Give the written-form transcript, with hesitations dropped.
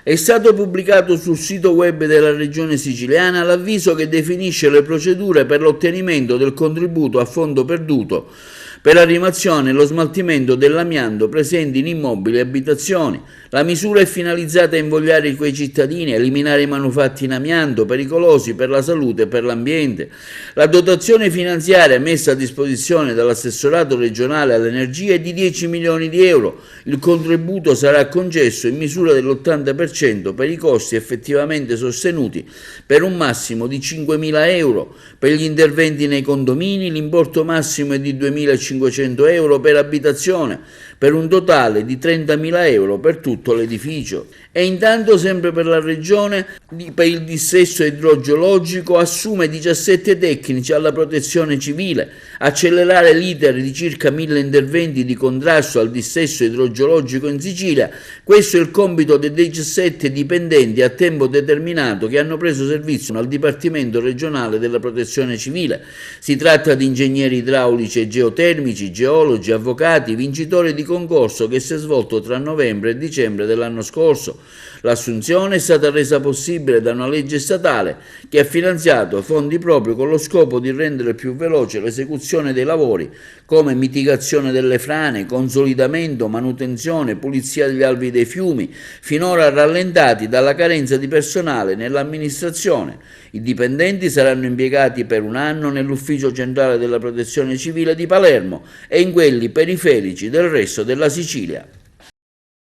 È stato pubblicato sul sito web della Regione Siciliana l'avviso che definisce le procedure per l'ottenimento del contributo a fondo perduto per la rimozione e lo smaltimento dell'amianto presenti in immobili e abitazioni. La misura è finalizzata a invogliare quei cittadini a eliminare i manufatti in amianto pericolosi per la salute e per l'ambiente. La dotazione finanziaria messa a disposizione dall'assessorato regionale all'energia è di 10 milioni di euro. Il contributo sarà concesso in misura dell'80% per i costi effettivamente sostenuti, per un massimo di 5.000 euro. Per gli interventi nei condomini l'importo massimo è di 2.500 euro per abitazione, per un totale di 30.000 euro per tutto l'edificio. E intanto, sempre per la Regione, per il dissesto idrogeologico assume 17 tecnici alla protezione civile, accelerare l'iter di circa 1.000 interventi di contrasto al dissesto idrogeologico in Sicilia. Questo è il compito dei 17 dipendenti a tempo determinato che hanno preso servizio al Dipartimento regionale della protezione civile. Si tratta di ingegneri idraulici e geotermici, geologi, avvocati, vincitori di concorso che si è svolto tra novembre e dicembre dell'anno scorso. L'assunzione è stata resa possibile da una legge statale che ha finanziato fondi proprio con lo scopo di rendere più veloce l'esecuzione dei lavori come mitigazione delle frane, consolidamento, manutenzione, pulizia degli alvei dei fiumi, finora rallentati dalla carenza di personale nell'amministrazione. I dipendenti saranno impiegati per un anno nell'Ufficio Centrale della Protezione Civile di Palermo e in quelli periferici del resto della Sicilia.